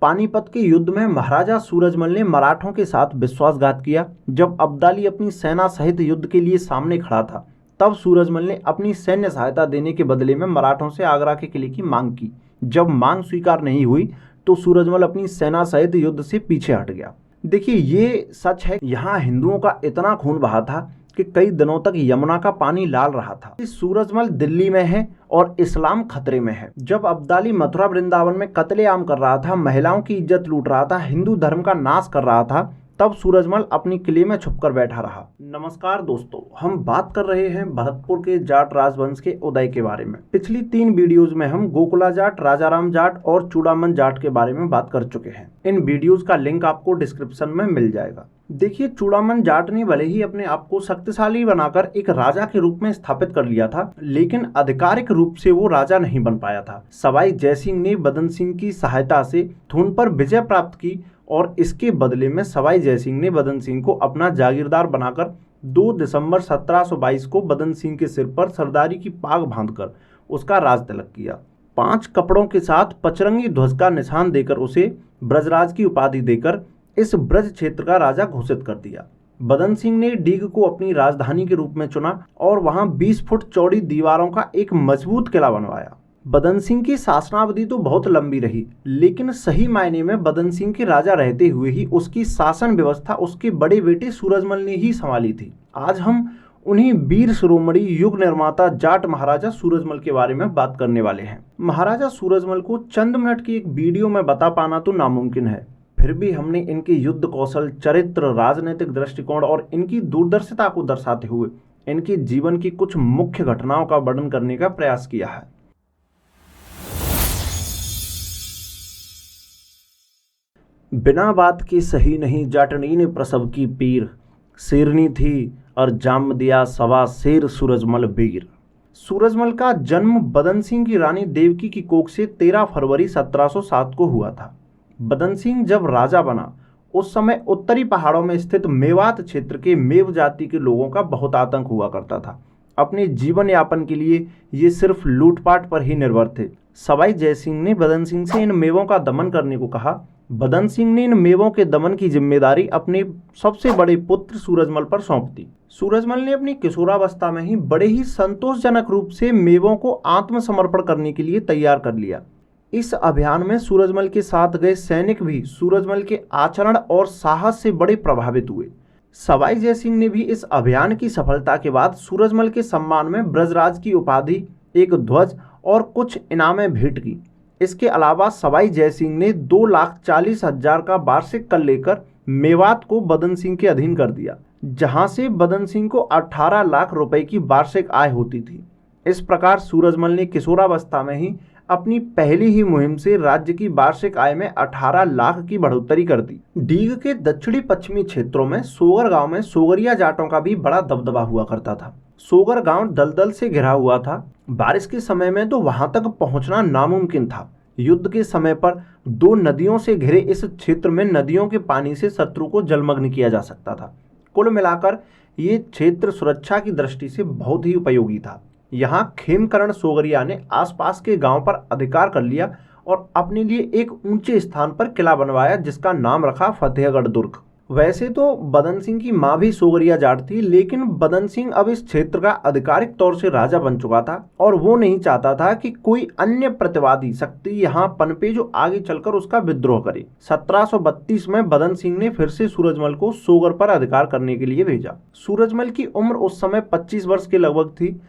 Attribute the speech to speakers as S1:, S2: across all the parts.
S1: पानीपत के युद्ध में महाराजा सूरजमल ने मराठों के साथ विश्वासघात किया। जब अब्दाली अपनी सेना सहित युद्ध के लिए सामने खड़ा था, तब सूरजमल ने अपनी सैन्य सहायता देने के बदले में मराठों से आगरा के किले की मांग की। जब मांग स्वीकार नहीं हुई तो सूरजमल अपनी सेना सहित युद्ध से पीछे हट गया। देखिए, ये सच है, यहाँ हिंदुओं का इतना खून बहा था कि कई दिनों तक यमुना का पानी लाल रहा था। सूरजमल दिल्ली में है और इस्लाम खतरे में है। जब अब्दाली मथुरा वृंदावन में कत्लेआम कर रहा था, महिलाओं की इज्जत लूट रहा था, हिंदू धर्म का नाश कर रहा था, तब सूरजमल अपनी किले में छुपकर बैठा रहा। नमस्कार दोस्तों, हम बात कर रहे हैं भरतपुर के जाट राजवंश के उदय के बारे में। पिछली 3 वीडियोज में हम गोकुला जाट, राजाराम जाट और चूड़ामन जाट के बारे में बात कर चुके हैं। इन वीडियोज का लिंक आपको डिस्क्रिप्शन में मिल जाएगा। देखिए, चूड़ामन जाट ने भले ही अपने आप को शक्तिशाली बनाकर एक राजा के रूप में स्थापित कर लिया था, लेकिन आधिकारिक रूप से वो राजा नहीं बन पाया था। सवाई जयसिंह ने बदन सिंह की सहायता से थून पर विजय प्राप्त की और इसके बदले में सवाई जयसिंह ने बदन सिंह को अपना जागीरदार बनाकर 2 दिसंबर 1722 को बदन सिंह के सिर पर सरदारी की पाग बांधकर उसका राज तिलक किया। 5 कपड़ों के साथ पचरंगी ध्वज का निशान देकर उसे ब्रजराज की उपाधि देकर इस ब्रज क्षेत्र का राजा घोषित कर दिया। बदन सिंह ने डीग को अपनी राजधानी के रूप में चुना और वहां 20 फुट चौड़ी दीवारों का एक मजबूत किला बनवाया। बदन सिंह की शासनावधि तो बहुत लंबी रही, लेकिन सही मायने में बदन सिंह के राजा रहते हुए ही उसकी शासन व्यवस्था उसके बड़े बेटे सूरजमल ने ही संभाली थी। आज हम उन्हीं वीर शिरोमणि युग निर्माता जाट महाराजा सूरजमल के बारे में बात करने वाले हैं। महाराजा सूरजमल को चंद मिनट की एक वीडियो में बता पाना तो नामुमकिन है, फिर भी हमने इनके युद्ध कौशल, चरित्र, राजनीतिक दृष्टिकोण और इनकी दूरदर्शिता को दर्शाते हुए इनके जीवन की कुछ मुख्य घटनाओं का वर्णन करने का प्रयास किया है। बिना बात के सही नहीं जाटनी ने प्रसव की पीर, शेरनी थी और जाम दिया सवा शेर सूरजमल वीर। सूरजमल का जन्म बदन सिंह की रानी देवकी की कोख से 13 फरवरी 1707 को हुआ था। बदन सिंह जब राजा बना, उस समय उत्तरी पहाड़ों में स्थित मेवात क्षेत्र के मेव जाति के लोगों का बहुत आतंक हुआ करता था। अपने जीवन यापन के लिए ये सिर्फ लूटपाट पर ही निर्भर थे। सवाई जयसिंह ने बदन सिंह से इन मेवों का दमन करने को कहा। बदन सिंह ने इन मेवों के दमन की जिम्मेदारी अपने सबसे बड़े पुत्र सूरजमल पर सौंप दी। सूरजमल ने अपनी किशोरावस्था में ही बड़े ही संतोषजनक रूप से मेवों को आत्मसमर्पण करने के लिए तैयार कर लिया। इस अभियान में सूरजमल के साथ गए सैनिक भी सूरजमल के आचरण और साहस से बड़े प्रभावित हुए। सवाई जयसिंह ने भी इस अभियान की सफलता के बाद सूरजमल के सम्मान में ब्रजराज की उपाधि, एक ध्वज और कुछ इनामें भेंट की। इसके अलावा सवाई जयसिंह ने 2,40,000 का वार्षिक कर लेकर मेवात को बदन सिंह के अधीन कर दिया, जहां से बदन सिंह को 18 लाख रुपए की वार्षिक आय होती थी। इस प्रकार सूरजमल ने किशोरावस्था में ही अपनी पहली ही मुहिम से राज्य की वार्षिक आय में 18 लाख की बढ़ोतरी कर दी। डीग के दक्षिणी पश्चिमी क्षेत्रों में सोगर गांव में सोगरिया जाटों का भी बड़ा दबदबा हुआ करता था। सोगर गांव दलदल से घिरा हुआ था। बारिश के समय में तो वहां तक पहुंचना नामुमकिन था। युद्ध के समय पर 2 नदियों से घिरे इस क्षेत्र में नदियों के पानी से शत्रु को जलमग्न किया जा सकता था। कुल मिलाकर ये क्षेत्र सुरक्षा की दृष्टि से बहुत ही उपयोगी था। यहाँ खेमकरण सोगरिया ने आसपास के गांव पर अधिकार कर लिया और अपने लिए एक ऊंचे स्थान पर किला बनवाया, जिसका नाम रखा फतेहगढ़ दुर्ग। वैसे तो बदन सिंह की मां भी सोगरिया जाट थी, लेकिन बदन सिंह अब इस क्षेत्र का आधिकारिक तौर से राजा बन चुका था और वो नहीं चाहता था कि कोई अन्य प्रतिवादी शक्ति यहाँ पनपे जो आगे चलकर उसका विद्रोह करे। 1732 में बदन सिंह ने फिर से सूरजमल को सोगर पर अधिकार करने के लिए भेजा। सूरजमल की उम्र उस समय 25 वर्ष के लगभग थी।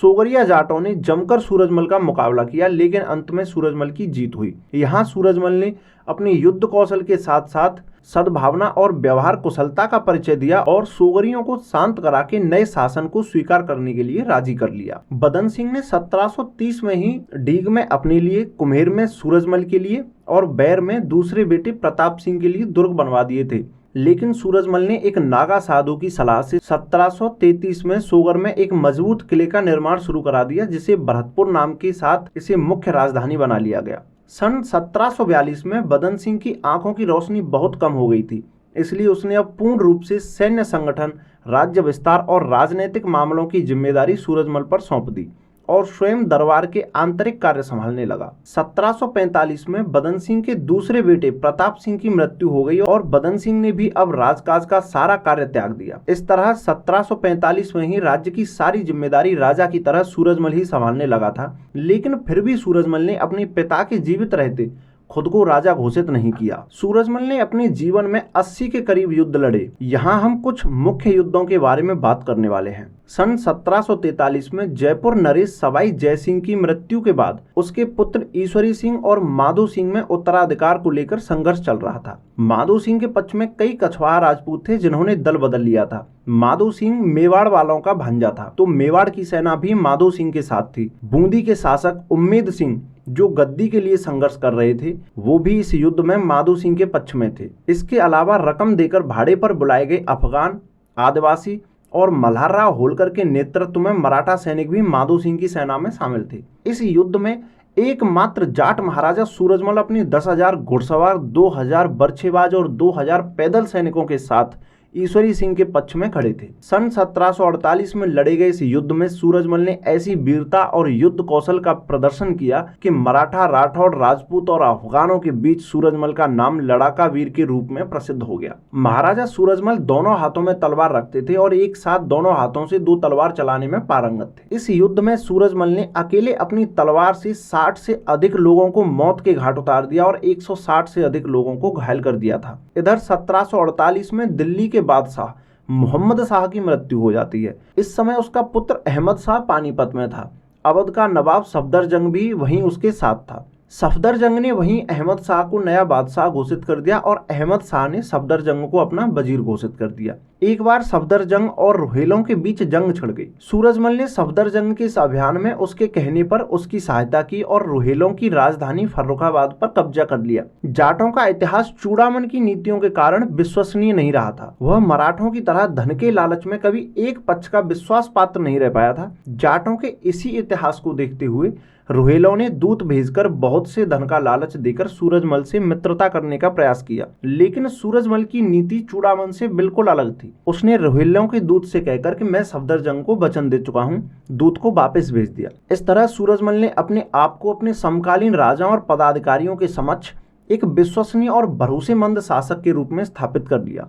S1: सोगरिया जाटों ने जमकर सूरजमल का मुकाबला किया, लेकिन अंत में सूरजमल की जीत हुई। यहाँ सूरजमल ने अपने युद्ध कौशल के साथ साथ सद्भावना और व्यवहार कुशलता का परिचय दिया और सोगरियों को शांत करा के नए शासन को स्वीकार करने के लिए राजी कर लिया। बदन सिंह ने 1730 में ही डीग में अपने लिए, कुम्हेर में सूरजमल के लिए और बैर में दूसरे बेटे प्रताप सिंह के लिए दुर्ग बनवा दिए थे। लेकिन सूरजमल ने एक नागा साधु की सलाह से 1733 में सोगर में एक मजबूत किले का निर्माण शुरू करा दिया, जिसे भरतपुर नाम के साथ इसे मुख्य राजधानी बना लिया गया। सन 1742 में बदन सिंह की आंखों की रोशनी बहुत कम हो गई थी, इसलिए उसने अब पूर्ण रूप से सैन्य संगठन, राज्य विस्तार और राजनीतिक मामलों की जिम्मेदारी सूरजमल पर सौंप दी और स्वयं दरबार के आंतरिक कार्य संभालने लगा। 1745 में बदन सिंह के दूसरे बेटे प्रताप सिंह की मृत्यु हो गई और बदन सिंह ने भी अब राजकाज का सारा कार्य त्याग दिया। इस तरह 1745 में ही राज्य की सारी जिम्मेदारी राजा की तरह सूरजमल ही संभालने लगा था। लेकिन फिर भी सूरजमल ने अपने पिता के जीवित रहते खुद को राजा घोषित नहीं किया। सूरजमल ने अपने जीवन में 80 के करीब युद्ध लड़े। यहाँ हम कुछ मुख्य युद्धों के बारे में बात करने वाले हैं। सन 1743 में जयपुर नरेश सवाई जयसिंह की मृत्यु के बाद उसके पुत्र ईश्वरी सिंह और माधो सिंह में उत्तराधिकार को लेकर संघर्ष चल रहा था। माधो सिंह के पक्ष में कई कछवाहा राजपूत थे जिन्होंने दल बदल लिया था। माधो सिंह मेवाड़ वालों का भांजा था, तो मेवाड़ की सेना भी माधो सिंह के साथ थी। बूंदी के शासक उम्मेद सिंह जो गद्दी के लिए संघर्ष कर रहे थे, वो भी इस युद्ध में माधो सिंह के पक्ष में थे। इसके अलावा रकम देकर भाड़े पर बुलाए गए अफगान, आदिवासी और मल्हारराव होलकर के नेतृत्व में मराठा सैनिक भी माधो सिंह की सेना में शामिल थे। इस युद्ध में एकमात्र जाट महाराजा सूरजमल अपनी 10,000 घुड़सवार, 2,000 बर्छेबाज और 2,000 पैदल सैनिकों के साथ ईश्वरी सिंह के पक्ष में खड़े थे। सन 1748 में लड़े गए इस युद्ध में सूरजमल ने ऐसी वीरता और युद्ध कौशल का प्रदर्शन किया कि मराठा, राठौड़, राजपूत और अफगानों के बीच सूरजमल का नाम लड़ाका वीर के रूप में प्रसिद्ध हो गया। महाराजा सूरजमल दोनों हाथों में तलवार रखते थे और एक साथ दोनों हाथों से 2 तलवार चलाने में पारंगत थे। इस युद्ध में सूरजमल ने अकेले अपनी तलवार से 60 से अधिक लोगों को मौत के घाट उतार दिया और 160 से अधिक लोगों को घायल कर दिया था। इधर 1748 में दिल्ली के बादशाह मोहम्मद शाह की मृत्यु हो जाती है। इस समय उसका पुत्र अहमद शाह पानीपत में था। अवध का नवाब सफदरजंग भी वहीं उसके साथ था। सफदरजंग ने वहीं अहमद शाह को नया बादशाह घोषित कर दिया और अहमद शाह ने सफदरजंग को अपना वजीर घोषित कर दिया। एक बार सफदरजंग और रोहिलों के बीच जंग छिड़ गई। सूरजमल ने सफदरजंग के इस अभियान में उसके कहने पर उसकी सहायता की और रोहिलों की राजधानी फर्रुखाबाद पर कब्जा कर लिया। जाटों का इतिहास चूड़ामन की नीतियों के कारण विश्वसनीय नहीं रहा था। वह मराठों की तरह धन के लालच में कभी एक पक्ष का विश्वास पात्र नहीं रह पाया था। जाटों के इसी इतिहास को देखते हुए रोहिलों ने दूत भेजकर बहुत से धन का लालच देकर सूरजमल से मित्रता करने का प्रयास किया, लेकिन सूरजमल की नीति चूड़ामन से बिल्कुल अलग थी। उसने रोहिलों के दूत से कहकर कि मैं सफदरजंग को वचन दे चुका हूं, दूत को वापस भेज दिया। इस तरह सूरजमल ने अपने आप को अपने समकालीन राजाओं और पदाधिकारियों के समक्ष एक विश्वसनीय और भरोसेमंद शासक के रूप में स्थापित कर लिया।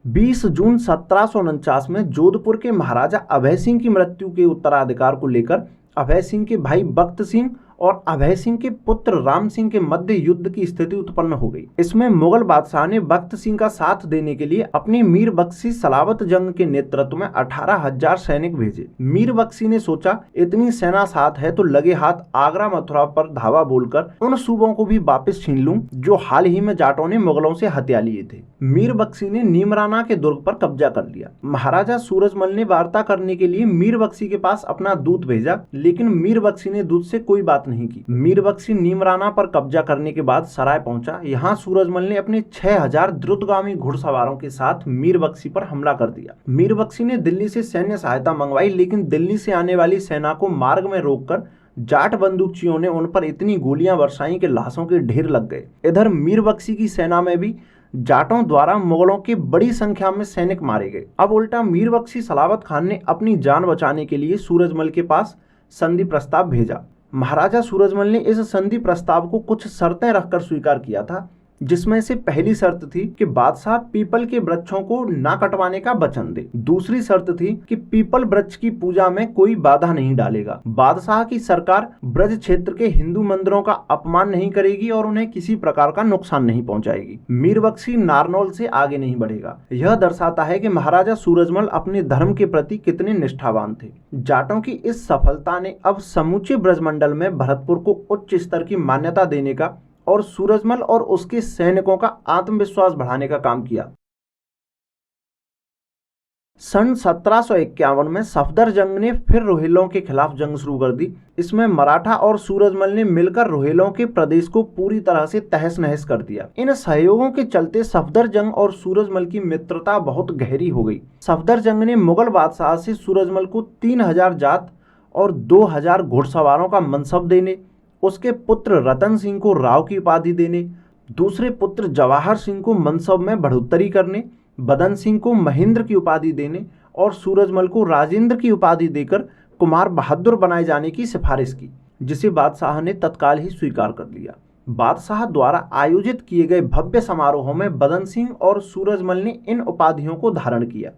S1: 20 जून 1749 में जोधपुर के महाराजा अभय सिंह की मृत्यु के उत्तराधिकार को लेकर अभय सिंह के भाई बख्त सिंह और अभय सिंह के पुत्र राम सिंह के मध्य युद्ध की स्थिति उत्पन्न हो गई। इसमें मुगल बादशाह ने बख्त सिंह का साथ देने के लिए अपने मीर बख्शी सलावत जंग के नेतृत्व में 18,000 सैनिक भेजे। मीर बख्शी ने सोचा इतनी सेना साथ है तो लगे हाथ आगरा मथुरा पर धावा बोलकर उन सूबों को भी वापस छीन लूं जो हाल ही में जाटों ने मुगलों से हत्या लिए थे। मीर बख्शी ने नीमराना के दुर्ग पर कब्जा कर लिया। महाराजा सूरजमल ने वार्ता करने के लिए मीर बख्शी के पास अपना दूत भेजा, लेकिन मीर बख्शी ने दूत से कोई बात नहीं की। मीर बख्शी नीमराना पर कब्जा करने के बाद सराय पहुंचा। यहाँ सूरजमल ने अपने 6,000 द्रुतगामी घुड़सवारों के साथ मीर बख्शी पर हमला कर दिया। मीर बख्शी ने दिल्ली से सैन्य सहायता मंगवाई, लेकिन दिल्ली से आने वाली सेना को मार्ग में रोककर जाट बंदूकचियों ने उन पर इतनी गोलियां बरसाई कि लाशों के ढेर लग गए। इधर मीर बख्शी की सेना में भी जाटों द्वारा मुगलों की बड़ी संख्या में सैनिक मारे गए। अब उल्टा मीर बख्शी सलावत खान ने अपनी जान बचाने के लिए सूरजमल के पास संधि प्रस्ताव भेजा। महाराजा सूरजमल ने इस संधि प्रस्ताव को कुछ शर्तें रखकर स्वीकार किया था, जिसमें से पहली शर्त थी कि बादशाह पीपल के वृक्षों को ना कटवाने का वचन दे। दूसरी शर्त थी कि पीपल वृक्ष की पूजा में कोई बाधा नहीं डालेगा। बादशाह की सरकार ब्रज क्षेत्र के हिंदू मंदिरों का अपमान नहीं करेगी और उन्हें किसी प्रकार का नुकसान नहीं पहुंचाएगी। मीर बख्शी नारनौल से आगे नहीं बढ़ेगा। यह दर्शाता है कि महाराजा सूरजमल अपने धर्म के प्रति कितने निष्ठावान थे। जाटों की इस सफलता ने अब समूचे ब्रजमंडल में भरतपुर को उच्च स्तर की मान्यता देने का और सूरजमल और उसके सैनिकों का आत्मविश्वास बढ़ाने का काम किया। सन 1751 में सफदरजंग ने फिर रोहिलों के खिलाफ जंग शुरू कर दी। इसमें मराठा और सूरजमल ने मिलकर रोहिलों के प्रदेश को पूरी तरह से तहस नहस कर दिया। इन सहयोगों के चलते सफदरजंग और सूरजमल की मित्रता बहुत गहरी हो गई। सफदरजंग ने मुगल बादशाह से सूरजमल को 3,000 जात और 2,000 घुड़सवारों का मनसब देने, उसके पुत्र रतन सिंह को राव की उपाधि देने, दूसरे पुत्र जवाहर सिंह को मनसब में बढ़ोतरी करने, बदन सिंह को महेंद्र की उपाधि देने और सूरजमल को राजेंद्र की उपाधि देकर कुमार बहादुर बनाए जाने की सिफारिश की, जिसे बादशाह ने तत्काल ही स्वीकार कर लिया। बादशाह द्वारा आयोजित किए गए भव्य समारोहों में बदन सिंह और सूरजमल ने इन उपाधियों को धारण किया।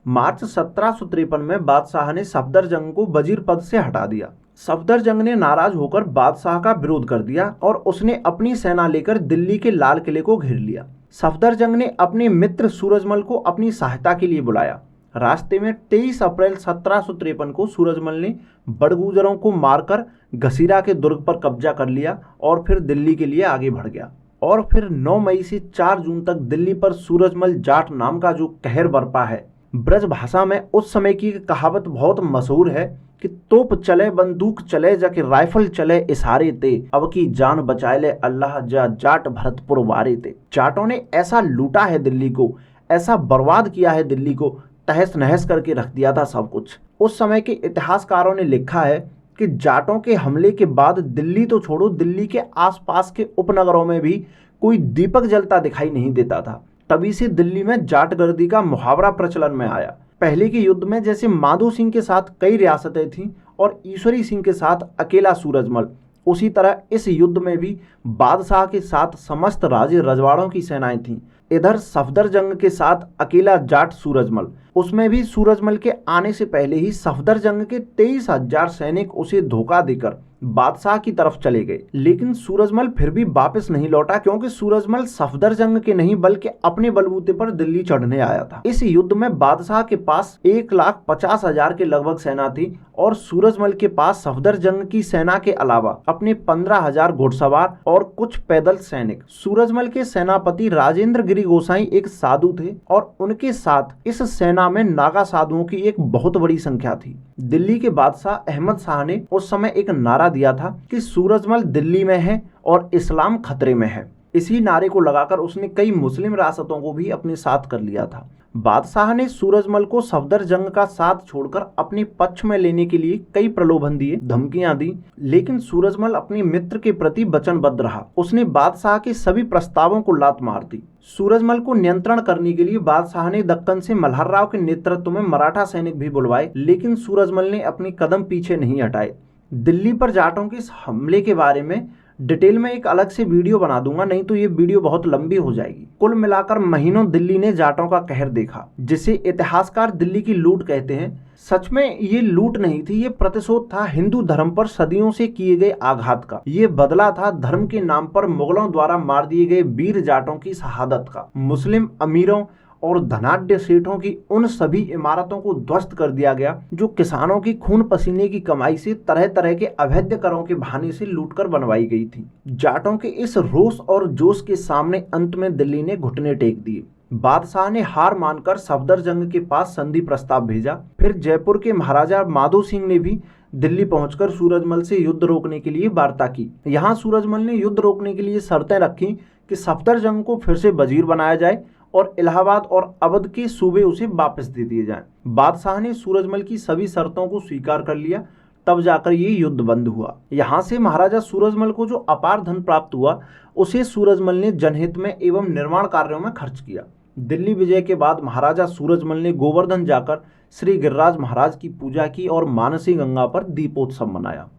S1: मार्च 1753 में बादशाह ने सफदरजंग को वजीर पद से हटा दिया। सफदरजंग ने नाराज होकर बादशाह का विरोध कर दिया और उसने अपनी सेना लेकर दिल्ली के लाल किले को घेर लिया। सफदरजंग ने अपने मित्र सूरजमल को अपनी सहायता के लिए बुलाया। रास्ते में 23 अप्रैल 1753 को सूरजमल ने बड़गुजरों को मारकर घसीरा के दुर्ग पर कब्जा कर लिया और फिर दिल्ली के लिए आगे बढ़ गया। और फिर 9 मई से 4 जून तक दिल्ली पर सूरजमल जाट नाम का जो कहर बरपा है। ब्रज भाषा में उस समय की कहावत बहुत मशहूर है कि तोप चले बंदूक चले जाके राइफल चले इशारे ते, अब की जान बचाए ले अल्लाह जा जाट भरतपुर वारे ते। जाटों ने ऐसा लूटा है दिल्ली को, ऐसा बर्बाद किया है दिल्ली को, तहस नहस करके रख दिया था सब कुछ। उस समय के इतिहासकारों ने लिखा है कि जाटों के हमले के बाद दिल्ली तो छोड़ो, दिल्ली के आसपास के उपनगरों में भी कोई दीपक जलता दिखाई नहीं देता था। तभी से दिल्ली में जाटगर्दी का मुहावरा प्रचलन में आया। पहले के युद्ध में जैसे माधो सिंह के साथ कई रियासतें थीं और ईश्वरी सिंह के साथ अकेला सूरजमल, उसी तरह इस युद्ध में भी बादशाह के साथ समस्त राजे रजवाड़ों की सेनाएं थीं। इधर सफदरजंग के साथ अकेला जाट सूरजमल, उसमें भी सूरजमल के आने से पहले ही सफदरजंग के 23,000 सैनिक उसे धोखा देकर बादशाह की तरफ चले गए। लेकिन सूरजमल फिर भी वापस नहीं लौटा, क्योंकि सूरजमल सफदरजंग के नहीं बल्कि अपने बलबूते पर दिल्ली चढ़ने आया था। इस युद्ध में बादशाह के पास 1,50,000 के लगभग सेना थी और सूरजमल के पास सफदरजंग की सेना के अलावा अपने 15,000 घुड़सवार और कुछ पैदल सैनिक। सूरजमल के सेनापति राजेंद्र गिरी गोसाई एक साधु थे और उनके साथ इस सेना में नागा साधुओं की एक बहुत बड़ी संख्या थी। दिल्ली के बादशाह अहमद शाह ने उस समय एक नारा दिया था कि सूरजमल दिल्ली में है और इस्लाम खतरे में है। इसी नारे को लगाकर उसने कई मुस्लिम रियासतों को भी अपने साथ कर लिया था। बादशाह ने सूरजमल को सफदरजंग का साथ छोड़कर अपने पक्ष में लेने के लिए कई प्रलोभन दिए, धमकियां दी, लेकिन सूरजमल अपने मित्र के प्रति वचनबद्ध रहा। उसने बादशाह के सभी प्रस्तावों को लात मार दी। सूरजमल को नियंत्रण करने के लिए बादशाह ने दक्कन से मल्हारराव के नेतृत्व में मराठा सैनिक भी बुलवाए, लेकिन सूरजमल ने अपने कदम पीछे नहीं हटाए। दिल्ली पर जाटों के इस हमले के बारे में डिटेल में एक अलग से वीडियो बना दूंगा, नहीं तो ये वीडियो बहुत लंबी हो जाएगी। कुल मिलाकर महीनों दिल्ली ने जाटों का कहर देखा, जिसे इतिहासकार दिल्ली की लूट कहते हैं। सच में ये लूट नहीं थी, ये प्रतिशोध था हिंदू धर्म पर सदियों से किए गए आघात का। ये बदला था धर्म के नाम पर मुगलों द्वारा मार दिए गए वीर जाटों की शहादत का। मुस्लिम अमीरों और धनाढ्य सेठों की उन सभी इमारतों को ध्वस्त कर दिया गया जो किसानों की खून पसीने की कमाई से तरह तरह के अवैध करों के बहाने से लूटकर बनवाई गई थी। जाटों के इस रोष और जोश के सामने अंत में दिल्ली ने घुटने टेक दिए। बादशाह ने हार मानकर सफदरजंग के पास संधि प्रस्ताव भेजा। फिर जयपुर के महाराजा माधो सिंह ने भी दिल्ली पहुंचकर सूरजमल से युद्ध रोकने के लिए वार्ता की। यहाँ सूरजमल ने युद्ध रोकने के लिए शर्तें रखी कि सफदरजंग को फिर से वजीर बनाया जाए और इलाहाबाद और अवध के सूबे उसे वापस दे दिए जाएं। बादशाह ने सूरजमल की सभी शर्तों को स्वीकार कर लिया, तब जाकर ये युद्ध बंद हुआ। यहाँ से महाराजा सूरजमल को जो अपार धन प्राप्त हुआ, उसे सूरजमल ने जनहित में एवं निर्माण कार्यों में खर्च किया। दिल्ली विजय के बाद महाराजा सूरजमल ने गोवर्धन जाकर श्री गिरिराज महाराज की पूजा की और मानसी गंगा पर दीपोत्सव मनाया।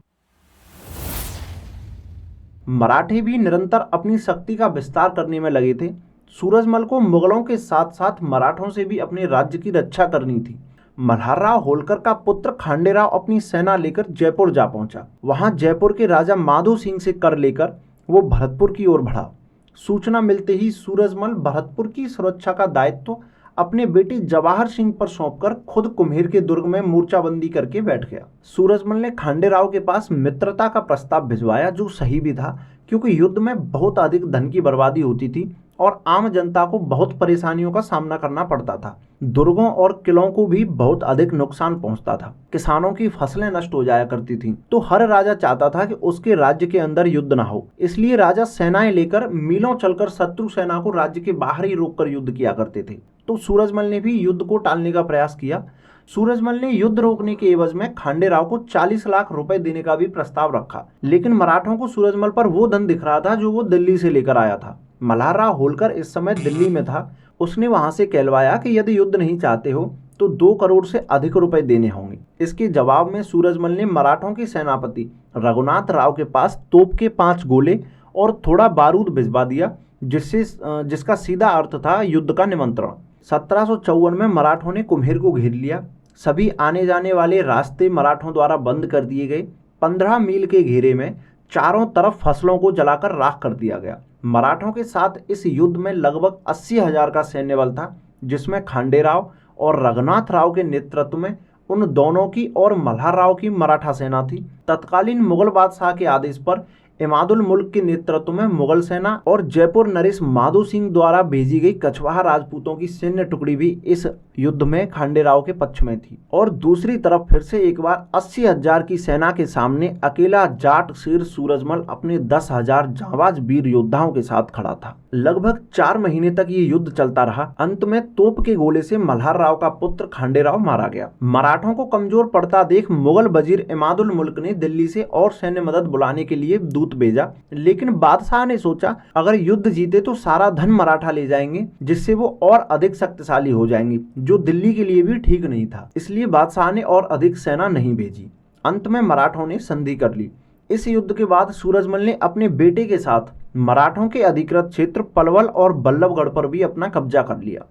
S1: मराठे भी निरंतर अपनी शक्ति का विस्तार करने में लगे थे। सूरजमल को मुगलों के साथ साथ मराठों से भी अपने राज्य की रक्षा करनी थी। मल्हारराव होलकर का पुत्र खांडेराव अपनी सेना लेकर जयपुर जा पहुंचा। वहां जयपुर के राजा माधो सिंह से कर लेकर वो भरतपुर की ओर बढ़ा। सूचना मिलते ही सूरजमल भरतपुर की सुरक्षा का दायित्व अपने बेटे जवाहर सिंह पर सौंपकर खुद कुम्हेर के दुर्ग में मोर्चाबंदी करके बैठ गया। सूरजमल ने खांडेराव के पास मित्रता का प्रस्ताव भिजवाया, जो सही भी था, क्योंकि युद्ध में बहुत अधिक धन की बर्बादी होती थी और आम जनता को बहुत परेशानियों का सामना करना पड़ता था। दुर्गों और किलों को भी बहुत अधिक नुकसान पहुंचता था। किसानों की फसलें नष्ट हो जाया करती थीं। तो हर राजा चाहता था कि उसके राज्य के अंदर युद्ध ना हो, इसलिए राजा सेनाएं लेकर मीलों चलकर शत्रु सेना को राज्य के बाहर ही रोककर युद्ध किया करते थे। तो सूरजमल ने भी युद्ध को टालने का प्रयास किया। सूरजमल ने युद्ध रोकने के एवज में खांडेराव को 40 लाख रुपए देने का भी प्रस्ताव रखा, लेकिन मराठों को सूरजमल पर वो धन दिख रहा था जो वो दिल्ली से लेकर आया था। मल्हारराव होलकर इस समय दिल्ली में था। उसने वहां से कहलवाया कि यदि युद्ध नहीं चाहते हो तो 2 करोड़ से अधिक रुपए देने होंगे। इसके जवाब में सूरजमल ने मराठों के सेनापति रघुनाथ राव के पास तोप के 5 गोले और थोड़ा बारूद भिजवा दिया, जिसका सीधा अर्थ था युद्ध का निमंत्रण। 1754 में मराठों ने कुम्हेर को घेर लिया। सभी आने जाने वाले रास्ते मराठों द्वारा बंद कर दिए गए। 15 मील के घेरे में चारों तरफ फसलों को जलाकर राख कर दिया गया। मराठों के साथ इस युद्ध में लगभग 80,000 का सैन्य बल था, जिसमें खांडेराव और रघुनाथ राव के नेतृत्व में उन दोनों की और मल्हार राव की मराठा सेना थी। तत्कालीन मुगल बादशाह के आदेश पर इमादुल मुल्क के नेतृत्व में मुगल सेना और जयपुर नरेश माधो सिंह द्वारा भेजी गई कछवाहा राजपूतों की सैन्य टुकड़ी भी इस युद्ध में खांडेराव के पक्ष में थी। और दूसरी तरफ फिर से एक बार 80,000 की सेना के सामने अकेला जाट शेर सूरजमल अपने 10,000 जांबाज वीर योद्धाओं के साथ खड़ा था। लगभग 4 महीने तक ये युद्ध चलता रहा। अंत में तोप के गोले से मल्हार राव का पुत्र खांडेराव मारा गया। मराठों को कमजोर पड़ता देख मुगल वजीर इमादुल मुल्क ने दिल्ली से और सैन्य मदद बुलाने के लिए दूत भेजा, लेकिन बादशाह ने सोचा अगर युद्ध जीते तो सारा धन मराठा ले जाएंगे, जिससे वो और अधिक शक्तिशाली हो जाएंगे, जो दिल्ली के लिए भी ठीक नहीं था। इसलिए बादशाह ने और अधिक सेना नहीं भेजी। अंत में मराठों ने संधि कर ली। इस युद्ध के बाद सूरजमल ने अपने बेटे के साथ मराठों के अधिकृत क्षेत्र पलवल और बल्लभगढ़ पर भी अपना कब्जा कर लिया।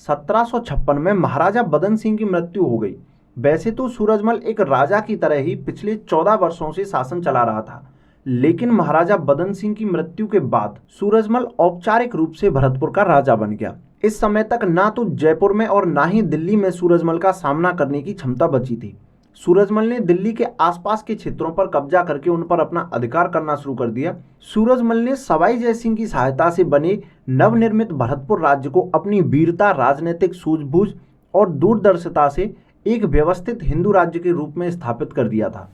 S1: 1756 में महाराजा बदन सिंह की मृत्यु हो गई। वैसे तो सूरजमल एक राजा की तरह ही पिछले 14 वर्षों से शासन चला रहा था, लेकिन महाराजा बदन सिंह की मृत्यु के बाद सूरजमल औपचारिक रूप से भरतपुर का राजा बन गया। इस समय तक ना तो जयपुर में और ना ही दिल्ली में सूरजमल का सामना करने की क्षमता बची थी। सूरजमल ने दिल्ली के आसपास के क्षेत्रों पर कब्जा करके उन पर अपना अधिकार करना शुरू कर दिया। सूरजमल ने सवाई जयसिंह की सहायता से बने नवनिर्मित भरतपुर राज्य को अपनी वीरता, राजनीतिक सूझबूझ और दूरदर्शिता से एक व्यवस्थित हिंदू राज्य के रूप में स्थापित कर दिया था।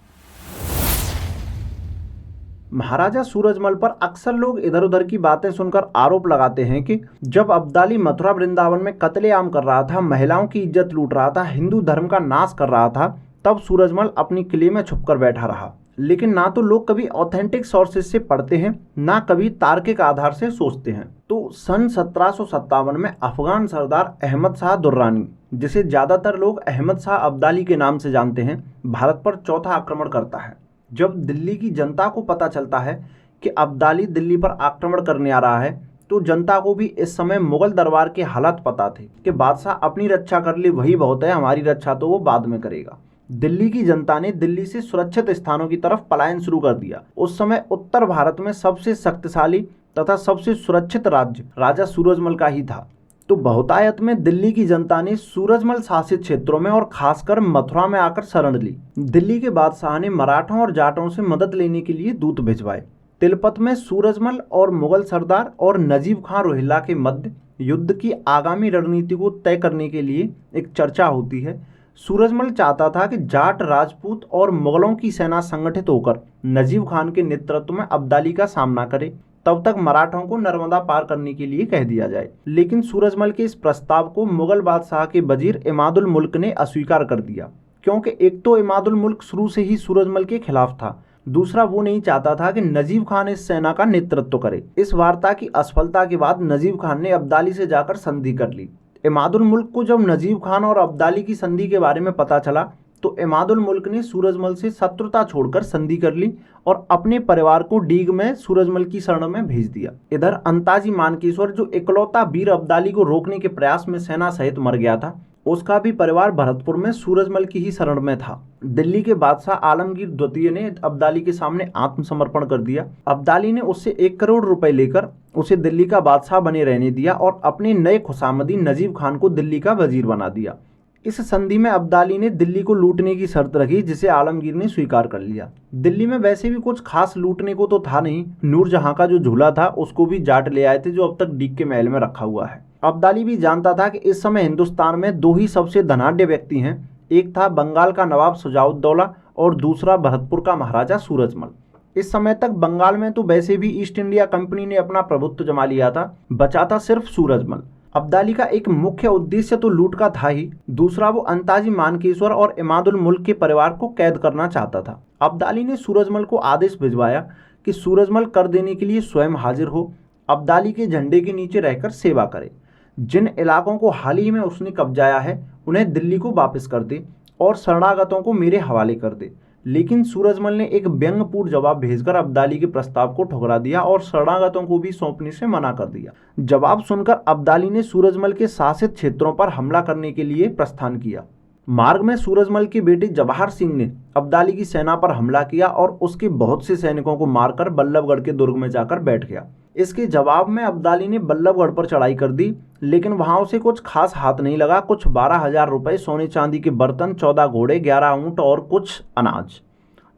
S1: महाराजा सूरजमल पर अक्सर लोग इधर उधर की बातें सुनकर आरोप लगाते हैं कि जब अब्दाली मथुरा वृंदावन में कत्लेआम कर रहा था, महिलाओं की इज्जत लूट रहा था, हिंदू धर्म का नाश कर रहा था, तब सूरजमल अपनी किले में छुपकर बैठा रहा। लेकिन ना तो लोग कभी ऑथेंटिक सोर्सेज से पढ़ते हैं, ना कभी तार्किक आधार से सोचते हैं। तो सन 1757 में अफगान सरदार अहमद शाह दुर्रानी, जिसे ज्यादातर लोग अहमद शाह अब्दाली के नाम से जानते हैं, भारत पर चौथा आक्रमण करता है। जब दिल्ली की जनता को पता चलता है कि अब्दाली दिल्ली पर आक्रमण करने आ रहा है, तो जनता को भी इस समय मुगल दरबार के हालात पता थे कि बादशाह अपनी रक्षा कर ले वही बहुत है, हमारी रक्षा तो वो बाद में करेगा। दिल्ली की जनता ने दिल्ली से सुरक्षित स्थानों की तरफ पलायन शुरू कर दिया। उस समय उत्तर भारत में सबसे शक्तिशाली तथा सबसे सुरक्षित राज्य राजा सूरजमल का ही था। तो बहुतायत में दिल्ली की जनता ने सूरजमल शासित क्षेत्रों में और खासकर मथुरा में आकर शरण ली। दिल्ली के बादशाह ने मराठों और जाटों से मदद लेने के लिए दूत भिजवाए। तिलपत में सूरजमल और मुगल सरदार और नजीब खां रोहिल्ला के मध्य युद्ध की आगामी रणनीति को तय करने के लिए एक चर्चा होती है। सूरजमल चाहता था कि जाट, राजपूत और मुगलों की सेना संगठित होकर नजीब खान के नेतृत्व में अब्दाली का सामना करे, तब तक मराठों को नर्मदा पार करने के लिए कह दिया जाए। लेकिन सूरजमल के इस प्रस्ताव को मुगल बादशाह के वजीर इमादुल मुल्क ने अस्वीकार कर दिया, क्योंकि एक तो इमादुल मुल्क शुरू से ही सूरजमल के खिलाफ था, दूसरा वो नहीं चाहता था कि नजीब खान इस सेना का नेतृत्व करे। इस वार्ता की असफलता के बाद नजीब खान ने अब्दाली से जाकर संधि कर ली। इमादुल मुल्क को जब नजीब खान और अब्दाली की संधि के बारे में पता चला, तो इमादुल मुल्क ने सूरजमल से शत्रुता छोड़कर संधि कर ली और अपने परिवार को डीग में सूरजमल की शरण में भेज दिया। इधर अंताजी मानकेश्वर, जो इकलौता वीर अब्दाली को रोकने के प्रयास में सेना सहित मर गया था, उसका भी परिवार भरतपुर में सूरजमल की ही शरण में था। दिल्ली के बादशाह आलमगीर द्वितीय ने अब्दाली के सामने आत्मसमर्पण कर दिया। अब्दाली ने उससे 1 करोड़ रुपए लेकर उसे दिल्ली का बादशाह बने रहने दिया और अपने नए खुशामदी नजीब खान को दिल्ली का वजीर बना दिया। इस संधि में अब्दाली ने दिल्ली को लूटने की शर्त रखी, जिसे आलमगीर ने स्वीकार कर लिया। दिल्ली में वैसे भी कुछ खास लूटने को तो था नहीं। नूरजहां का जो झूला था उसको भी जाट ले आए थे, जो अब तक डीग के महल में रखा हुआ है। अब्दाली भी जानता था कि इस समय हिंदुस्तान में 2 ही सबसे धनाढ्य व्यक्ति हैं, एक था बंगाल का नवाब शुजाउद्दौला और दूसरा भरतपुर का महाराजा सूरजमल। इस समय तक बंगाल में तो वैसे भी ईस्ट इंडिया कंपनी ने अपना प्रभुत्व जमा लिया था, बचा था सिर्फ सूरजमल। अब्दाली का एक मुख्य उद्देश्य तो लूट का था ही, दूसरा वो अंताजी मानकेश्वर और इमादुल मुल्क के परिवार को कैद करना चाहता था। अब्दाली ने सूरजमल को आदेश भिजवाया कि सूरजमल कर देने के लिए स्वयं हाजिर हो, अब्दाली के झंडे के नीचे रहकर सेवा करे। जिन इलाकों को हाल ही में उसने कब्जाया है उन्हें दिल्ली को वापस कर दे और शरणागतों को मेरे हवाले कर दे। लेकिन सूरजमल ने एक व्यंग्यपूर्ण जवाब भेजकर अब्दाली के प्रस्ताव को ठुकरा दिया और शरणागतों को भी सौंपने से मना कर दिया। जवाब सुनकर अब्दाली ने सूरजमल के शासित क्षेत्रों पर हमला करने के लिए प्रस्थान किया। मार्ग में सूरजमल के बेटे जवाहर सिंह ने अब्दाली की सेना पर हमला किया और उसके बहुत से सैनिकों को मारकर बल्लभगढ़ के दुर्ग में जाकर बैठ गया। इसके जवाब में अब्दाली ने बल्लभगढ़ पर चढ़ाई कर दी, लेकिन वहां उसे कुछ खास हाथ नहीं लगा। कुछ 12,000 रुपए, सोने चांदी के बर्तन, 14 घोड़े, 11 ऊंट और कुछ अनाज।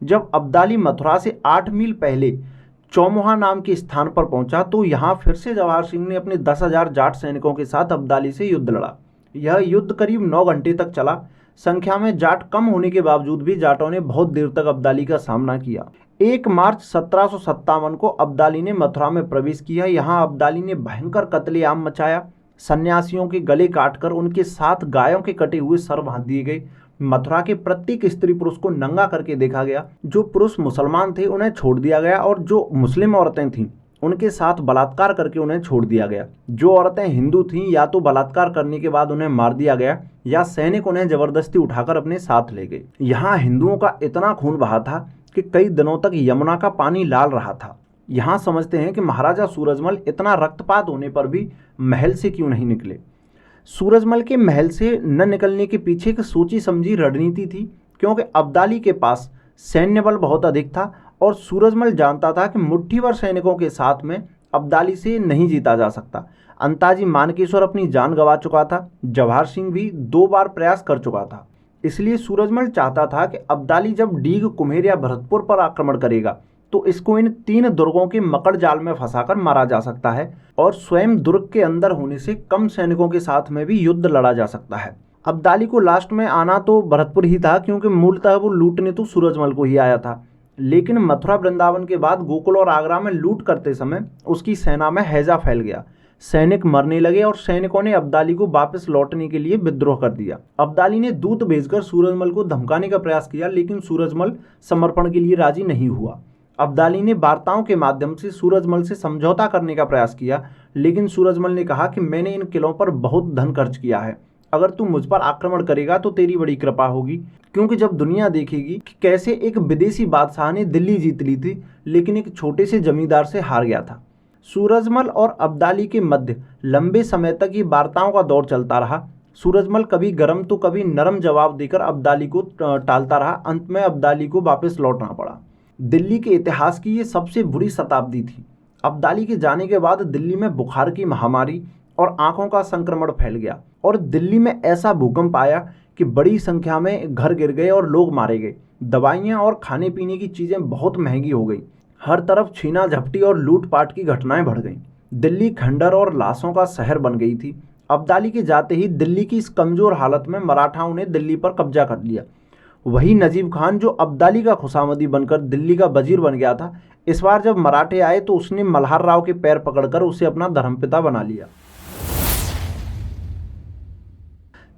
S1: जब अब्दाली मथुरा से 8 मील पहले चौमुहा नाम के स्थान पर पहुंचा तो यहाँ फिर से जवाहर सिंह ने अपने 10,000 जाट सैनिकों के साथ अब्दाली से युद्ध लड़ा। यह युद्ध करीब 9 घंटे तक चला। संख्या में जाट कम होने के बावजूद भी जाटों ने बहुत देर तक अब्दाली का सामना किया। 1 मार्च 1757 को अब्दाली ने मथुरा में प्रवेश किया। यहाँ अब्दाली ने भयंकर कत्लेआम मचाया। सन्यासियों के गले काटकर उनके साथ गायों के कटे हुए सर बांध दिए गए। मथुरा के प्रत्येक स्त्री पुरुष को नंगा करके देखा गया। जो पुरुष मुसलमान थे उन्हें छोड़ दिया गया और जो मुस्लिम औरतें थीं उनके साथ बलात्कार करके उन्हें छोड़ दिया गया। जो औरतें हिंदू थीं या तो बलात्कार करने के बाद उन्हें मार दिया गया या सैनिक उन्हें जबरदस्ती उठाकर अपने साथ ले गए। यहाँ हिंदुओं का इतना खून बहा था कि कई दिनों तक यमुना का पानी लाल रहा था। यहाँ समझते हैं कि महाराजा सूरजमल इतना रक्तपात होने पर भी महल से क्यों नहीं निकले। सूरजमल के महल से न निकलने के पीछे एक सोची समझी रणनीति थी, क्योंकि अब्दाली के पास सैन्य बल बहुत अधिक था और सूरजमल जानता था कि मुट्ठी भर सैनिकों के साथ में अब्दाली से नहीं जीता जा सकता। अंताजी मानकेश्वर अपनी जान गंवा चुका था। जवाहर सिंह भी 2 बार प्रयास कर चुका था। इसलिए सूरजमल चाहता था कि अब्दाली जब डीग, कुम्हेर या भरतपुर पर आक्रमण करेगा तो इसको इन 3 दुर्गों के मकड़ जाल में फंसाकर मारा जा सकता है और स्वयं दुर्ग के अंदर होने से कम सैनिकों के साथ में भी युद्ध लड़ा जा सकता है। अब्दाली को लास्ट में आना तो भरतपुर ही था, क्योंकि मूलतः वो लूटने तो सूरजमल को ही आया था। लेकिन मथुरा वृंदावन के बाद गोकुल और आगरा में लूट करते समय उसकी सेना में हैजा फैल गया। सैनिक मरने लगे और सैनिकों ने अब्दाली को वापस लौटने के लिए विद्रोह कर दिया। अब्दाली ने दूत भेजकर सूरजमल को धमकाने का प्रयास किया, लेकिन सूरजमल समर्पण के लिए राजी नहीं हुआ। अब्दाली ने वार्ताओं के माध्यम से सूरजमल से समझौता करने का प्रयास किया, लेकिन सूरजमल ने कहा कि मैंने इन किलों पर बहुत धन खर्च किया है। अगर तू मुझ पर आक्रमण करेगा तो तेरी बड़ी कृपा होगी, क्योंकि जब दुनिया देखेगी कि कैसे एक विदेशी बादशाह ने दिल्ली जीत ली थी लेकिन एक छोटे से जमींदार से हार गया था। सूरजमल और अब्दाली के मध्य लंबे समय तक ये वार्ताओं का दौर चलता रहा। सूरजमल कभी गर्म तो कभी नरम जवाब देकर अब्दाली को टालता रहा। अंत में अब्दाली को वापस लौटना पड़ा। दिल्ली के इतिहास की ये सबसे बुरी शताब्दी थी। अब्दाली के जाने के बाद दिल्ली में बुखार की महामारी और आंखों का संक्रमण फैल गया और दिल्ली में ऐसा भूकंप आया कि बड़ी संख्या में घर गिर गए और लोग मारे गए। दवाइयाँ और खाने पीने की चीज़ें बहुत महंगी हो गई। हर तरफ छीना झपटी और लूटपाट की घटनाएं बढ़ गईं। दिल्ली खंडर और लाशों का शहर बन गई थी। अब्दाली के जाते ही दिल्ली की इस कमज़ोर हालत में मराठाओं ने दिल्ली पर कब्जा कर लिया। वही नजीब खान जो अब्दाली का खुशामदी बनकर दिल्ली का वजीर बन गया था, इस बार जब मराठे आए तो उसने मल्हार राव के पैर पकड़कर उसे अपना धर्मपिता बना लिया।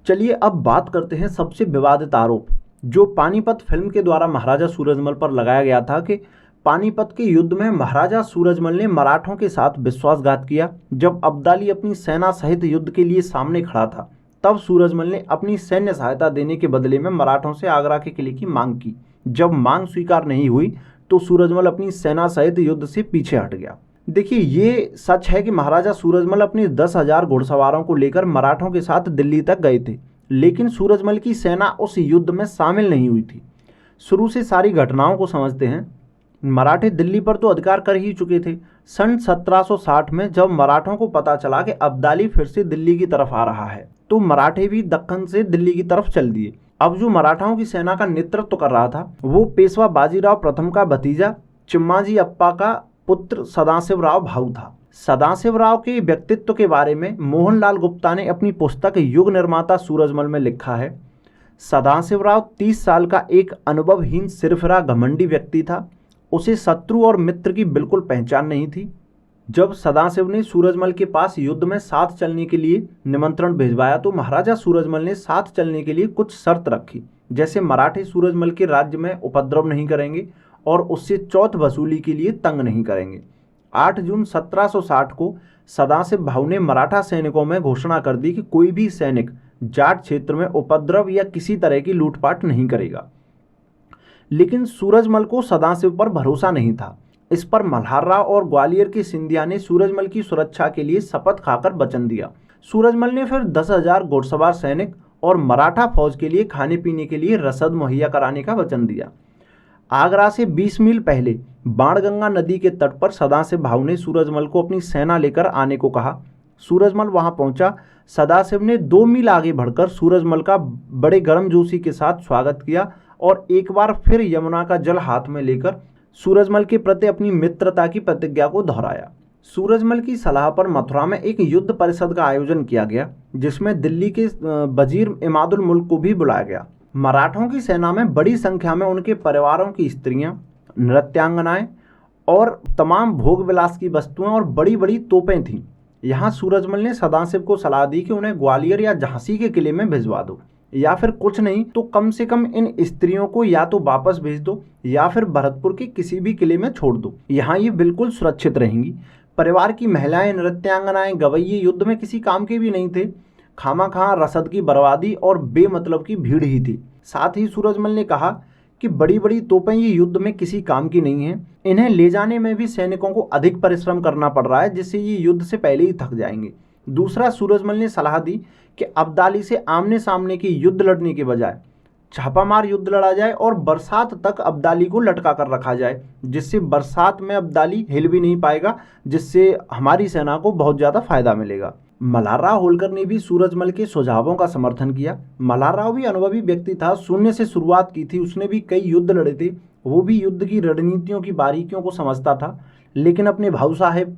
S1: चलिए अब बात करते हैं सबसे विवादित आरोप जो पानीपत फिल्म के द्वारा महाराजा सूरजमल पर लगाया गया था कि पानीपत के युद्ध में महाराजा सूरजमल ने मराठों के साथ विश्वासघात किया। जब अब्दाली अपनी सेना सहित युद्ध के लिए सामने खड़ा था तब सूरजमल ने अपनी सैन्य सहायता देने के बदले में मराठों से आगरा के किले की मांग की। जब मांग स्वीकार नहीं हुई तो सूरजमल अपनी सेना सहित युद्ध से पीछे हट गया। देखिए, ये सच है कि महाराजा सूरजमल अपने 10,000 घुड़सवारों को लेकर मराठों के साथ दिल्ली तक गए थे, लेकिन सूरजमल की सेना उस युद्ध में शामिल नहीं हुई थी। शुरू से सारी घटनाओं को समझते हैं। मराठे दिल्ली पर तो अधिकार कर ही चुके थे। सन 1760 में जब मराठों को पता चला कि अब्दाली फिर से दिल्ली की तरफ आ रहा है तो मराठे भी दक्कन से दिल्ली की तरफ चल दिए। अब जो मराठाओं की सेना का नेतृत्व कर रहा था वो पेशवा बाजीराव प्रथम का भतीजा चिम्माजी अप्पा का पुत्र सदाशिवराव भाऊ था। सदाशिवराव के व्यक्तित्व के बारे में मोहनलाल गुप्ता ने अपनी पुस्तक युग निर्माता सूरजमल में लिखा है। सदाशिवराव 30 साल का एक अनुभवहीन सिरफिरा घमंडी व्यक्ति था। उसे शत्रु और मित्र की बिल्कुल पहचान नहीं थी। जब सदाशिव ने सूरजमल के पास युद्ध में साथ चलने के लिए निमंत्रण भिजवाया तो महाराजा सूरजमल ने साथ चलने के लिए कुछ शर्त रखी, जैसे मराठे सूरजमल के राज्य में उपद्रव नहीं करेंगे और उससे चौथ वसूली के लिए तंग नहीं करेंगे। 8 जून 1760 को सदाशिव भाऊ ने मराठा सैनिकों में घोषणा कर दी कि कोई भी सैनिक जाट क्षेत्र में उपद्रव या किसी तरह की लूटपाट नहीं करेगा। लेकिन सूरजमल को सदाशिव पर भरोसा नहीं था। इस पर मल्हार राव और ग्वालियर के सिंधिया ने सूरजमल की सुरक्षा के लिए शपथ खाकर वचन दिया। सूरजमल ने फिर 10,000 घुड़सवार सैनिक और मराठा फौज के लिए खाने पीने के लिए रसद मुहैया कराने का वचन दिया। आगरा से 20 मील पहले बाणगंगा नदी के तट पर सदाशिव भाऊ ने सूरजमल को अपनी सेना लेकर आने को कहा। सूरजमल वहां पहुंचा। सदाशिव ने 2 मील आगे बढ़कर सूरजमल का बड़े गर्मजोशी के साथ स्वागत किया और एक बार फिर यमुना का जल हाथ में लेकर सूरजमल के प्रति अपनी मित्रता की प्रतिज्ञा को दोहराया। सूरजमल की सलाह पर मथुरा में एक युद्ध परिषद का आयोजन किया गया, जिसमें दिल्ली के वजीर इमादुल मुल्क को भी बुलाया गया। मराठों की सेना में बड़ी संख्या में उनके परिवारों की स्त्रियां, नृत्यांगनाएं और तमाम भोग विलास की वस्तुएं और बड़ी बड़ी तोपें थीं। यहाँ सूरजमल ने सदाशिव को सलाह दी कि उन्हें ग्वालियर या झांसी के किले में भिजवा दो, या फिर कुछ नहीं तो कम से कम इन स्त्रियों को या तो वापस भेज दो या फिर भरतपुर के किसी भी किले में छोड़ दो। यहाँ ये बिल्कुल सुरक्षित रहेंगी। परिवार की महिलाएं, नृत्यांगनाएं, गवैये युद्ध में किसी काम के भी नहीं थे। खामाखा रसद की बर्बादी और बेमतलब की भीड़ ही थी। साथ ही सूरजमल ने कहा कि बड़ी बड़ी तोपें ये युद्ध में किसी काम की नहीं है। इन्हें ले जाने में भी सैनिकों को अधिक परिश्रम करना पड़ रहा है, जिससे ये युद्ध से पहले ही थक जाएंगे। दूसरा, सूरजमल ने सलाह दी कि अब्दाली से आमने सामने की युद्ध लड़ने के बजाय छापामार युद्ध लड़ा जाए और बरसात तक अब्दाली को लटका कर रखा जाए, जिससे बरसात में अब्दाली हिल भी नहीं पाएगा, जिससे हमारी सेना को बहुत ज़्यादा फायदा मिलेगा। मल्हार राव होलकर ने भी सूरजमल के सुझावों का समर्थन किया। मल्हार राव भी अनुभवी व्यक्ति था, शून्य से शुरुआत की थी, उसने भी कई युद्ध लड़े थे, वो भी युद्ध की रणनीतियों की बारीकियों को समझता था। लेकिन अपने भाऊ साहेब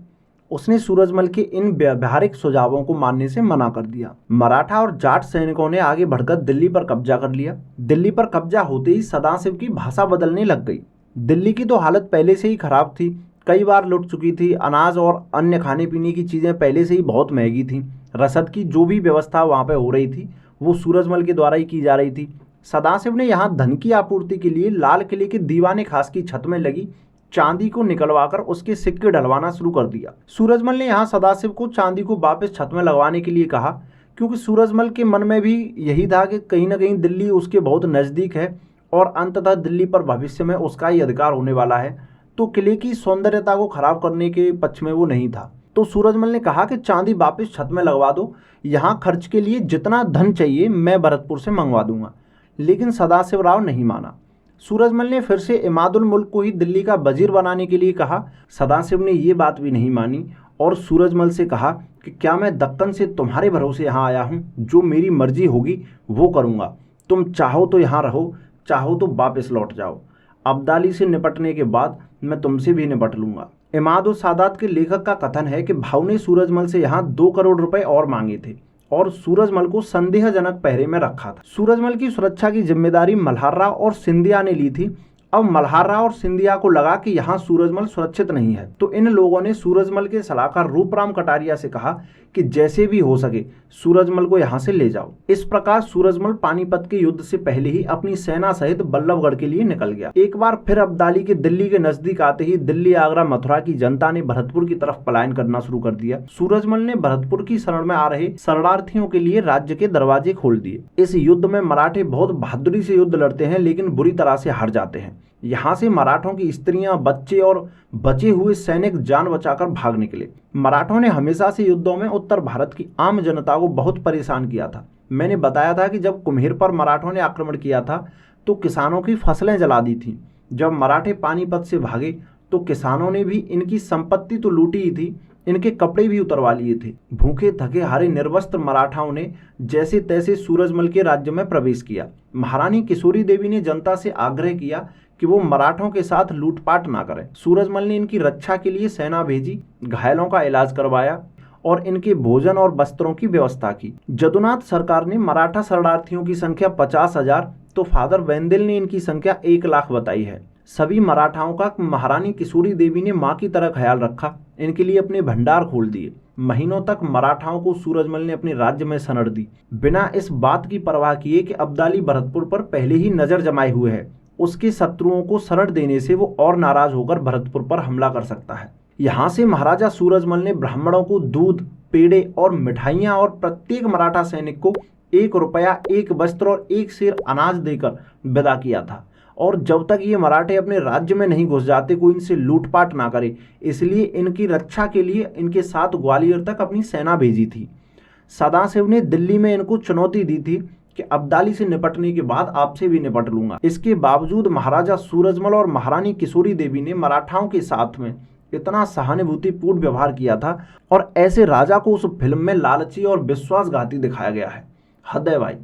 S1: उसने सूरजमल के इन व्यावहारिक सुझावों को मानने से मना कर दिया। मराठा और जाट सैनिकों ने आगे बढ़कर दिल्ली पर कब्जा कर लिया। दिल्ली पर कब्जा होते ही सदाशिव की भाषा बदलने लग गई। दिल्ली की तो हालत पहले से ही खराब थी, कई बार लुट चुकी थी। अनाज और अन्य खाने पीने की चीज़ें पहले से ही बहुत महंगी थी। रसद की जो भी व्यवस्था वहाँ पर हो रही थी वो सूरजमल के द्वारा ही की जा रही थी। सदाशिव ने यहाँ धन की आपूर्ति के लिए लाल किले के दीवाने खास की छत में लगी चांदी को निकलवाकर उसके सिक्के डलवाना शुरू कर दिया। सूरजमल ने यहाँ सदाशिव को चांदी को वापस छत में लगवाने के लिए कहा, क्योंकि सूरजमल के मन में भी यही था कि कहीं ना कहीं दिल्ली उसके बहुत नज़दीक है और अंततः दिल्ली पर भविष्य में उसका ही अधिकार होने वाला है, तो किले की सौंदर्यता को खराब करने के पक्ष में वो नहीं था। तो सूरजमल ने कहा कि चांदी वापस छत में लगवा दो, यहाँ खर्च के लिए जितना धन चाहिए मैं भरतपुर से मंगवा दूंगा। लेकिन सदाशिव राव नहीं माना। सूरजमल ने फिर से इमादुल मुल्क को ही दिल्ली का वजीर बनाने के लिए कहा। सदाशिव ने ये बात भी नहीं मानी और सूरजमल से कहा कि क्या मैं दक्कन से तुम्हारे भरोसे यहाँ आया हूँ, जो मेरी मर्जी होगी वो करूँगा। तुम चाहो तो यहाँ रहो, चाहो तो वापस लौट जाओ। अब्दाली से निपटने के बाद मैं तुमसे भी निपट लूँगा। इमादुल सादात के लेखक का कथन है कि भाऊ ने सूरजमल से यहाँ 2 करोड़ रुपए और मांगे थे और सूरजमल को संदेहजनक पहरे में रखा था। सूरजमल की सुरक्षा की जिम्मेदारी मल्हार राव और सिंधिया ने ली थी। अब मल्हार राव और सिंधिया को लगा कि यहाँ सूरजमल सुरक्षित नहीं है, तो इन लोगों ने सूरजमल के सलाहकार रूपराम कटारिया से कहा कि जैसे भी हो सके सूरजमल को यहाँ से ले जाओ। इस प्रकार सूरजमल पानीपत के युद्ध से पहले ही अपनी सेना सहित बल्लभगढ़ के लिए निकल गया। एक बार फिर अब्दाली के दिल्ली के नजदीक आते ही दिल्ली, आगरा, मथुरा की जनता ने भरतपुर की तरफ पलायन करना शुरू कर दिया। सूरजमल ने भरतपुर की शरण में आ रहे शरणार्थियों के लिए राज्य के दरवाजे खोल दिए। इस युद्ध में मराठे बहुत बहादुरी से युद्ध लड़ते हैं, लेकिन बुरी तरह से हार जाते हैं। यहाँ से मराठों की स्त्रियां, बच्चे और बचे हुए सैनिक जान बचाकर भाग निकले। मराठों ने हमेशा से युद्धों में उत्तर भारत की आम जनता को बहुत परेशान किया था। मैंने बताया था कि जब कुम्हेर पर मराठों ने आक्रमण किया था तो किसानों की फसलें जला दी थी। जब मराठे पानीपत से भागे तो किसानों ने भी इनकी संपत्ति तो लूटी ही थी, इनके कपड़े भी उतरवा लिए थे। भूखे थके हारे निर्वस्त्र मराठाओं ने जैसे तैसे सूरजमल के राज्य में प्रवेश किया। महारानी किशोरी देवी ने जनता से आग्रह किया कि वो मराठों के साथ लूटपाट ना करें। सूरजमल ने इनकी रक्षा के लिए सेना भेजी, घायलों का इलाज करवाया और इनके भोजन और वस्त्रों की व्यवस्था की। जदुनाथ सरकार ने मराठा शरणार्थियों की संख्या 50,000 तो फादर वेंदिल ने इनकी संख्या 1 लाख बताई है। सभी मराठाओं का महारानी किशोरी देवी ने मां की तरह ख्याल रखा, इनके लिए अपने भंडार खोल दिए। महीनों तक मराठाओं को सूरजमल ने अपने राज्य में सनड़ दी, बिना इस बात की परवाह किए कि अब्दाली भरतपुर पर पहले ही नजर जमाए हुए है। उसके शत्रुओं को सनड़ देने से वो और नाराज होकर भरतपुर पर हमला कर सकता है। यहाँ से महाराजा सूरजमल ने ब्राह्मणों को दूध, पेड़े और मिठाइयाँ और प्रत्येक मराठा सैनिक को 1 रुपया, 1 वस्त्र और 1 सेर अनाज देकर विदा किया था। और जब तक ये मराठे अपने राज्य में नहीं घुस जाते कोई इनसे लूटपाट ना करे, इसलिए इनकी रक्षा के लिए इनके साथ ग्वालियर तक अपनी सेना भेजी थी। सदाशिव ने दिल्ली में इनको चुनौती दी थी कि अब्दाली से निपटने के बाद आपसे भी निपट लूंगा। इसके बावजूद महाराजा सूरजमल और महारानी किशोरी देवी ने मराठाओं के साथ में इतना सहानुभूतिपूर्ण व्यवहार किया था और ऐसे राजा को उस फिल्म में लालची और विश्वासघाती दिखाया गया है। हद है भाई।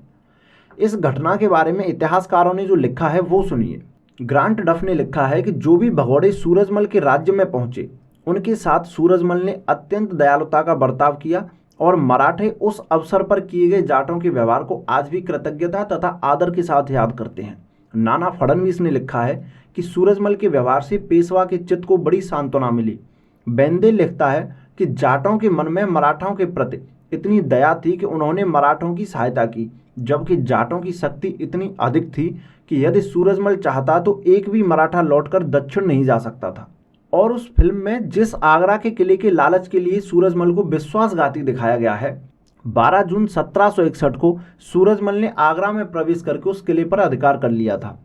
S1: इस घटना के बारे में इतिहासकारों ने जो लिखा है वो सुनिए। ग्रांट डफ ने लिखा है कि जो भी भगौड़े सूरजमल के राज्य में पहुंचे उनके साथ सूरजमल ने अत्यंत दयालुता का बर्ताव किया और मराठे उस अवसर पर किए गए जाटों के व्यवहार को आज भी कृतज्ञता तथा आदर के साथ याद करते हैं। नाना फडणवीस ने लिखा है कि सूरजमल के व्यवहार से पेशवा के चित्त को बड़ी सांत्वना मिली। बेंदे लिखता है कि जाटों के मन में मराठाओं के प्रति इतनी दया थी कि उन्होंने मराठों की सहायता की, जबकि जाटों की शक्ति इतनी अधिक थी कि यदि सूरजमल चाहता तो एक भी मराठा लौटकर दक्षिण नहीं जा सकता था। और उस फिल्म में जिस आगरा के किले के लालच के लिए सूरजमल को विश्वासघाती दिखाया गया है, 12 जून 1761 को सूरजमल ने आगरा में प्रवेश करके उस किले पर अधिकार कर लिया था।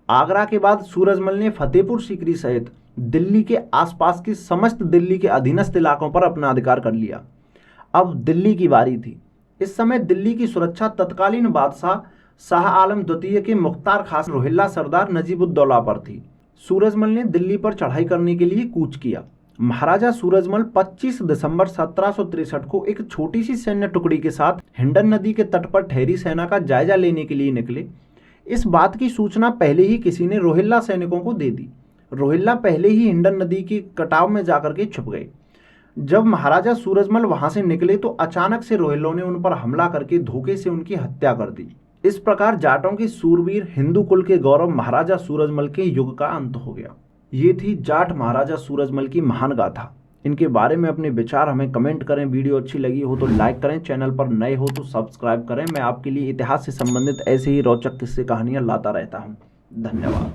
S1: आगरा के बाद सूरजमल ने फतेहपुर सीकरी सहित दिल्ली के आसपास के समस्त दिल्ली के अधीनस्थ इलाकों पर अपना अधिकार कर लिया। अब दिल्ली की बारी थी। इस समय दिल्ली की सुरक्षा तत्कालीन बादशाह शाह आलम द्वितीय के मुख्तार खास रोहिल्ला सरदार नजीबुद्दौला पर थी। सूरजमल ने दिल्ली पर चढ़ाई करने के लिए कूच किया। महाराजा सूरजमल 25 दिसंबर 1763 को एक छोटी सी सैन्य टुकड़ी के साथ हिंडन नदी के तट पर ठहरी सेना का जायजा लेने के लिए निकले। इस बात की सूचना पहले ही किसी ने रोहिल्ला सैनिकों को दे दी। रोहिल्ला पहले ही हिंडन नदी के कटाव में जाकर के छुप गए। जब महाराजा सूरजमल वहां से निकले तो अचानक से रोहिल्लों ने उन पर हमला करके धोखे से उनकी हत्या कर दी। इस प्रकार जाटों के सूरवीर हिंदू कुल के गौरव महाराजा सूरजमल के युग का अंत हो गया। ये थी जाट महाराजा सूरजमल की महान गाथा। इनके बारे में अपने विचार हमें कमेंट करें। वीडियो अच्छी लगी हो तो लाइक करें, चैनल पर नए हो तो सब्सक्राइब करें। मैं आपके लिए इतिहास से संबंधित ऐसे ही रोचक किस्से कहानियां लाता रहता हूं। धन्यवाद।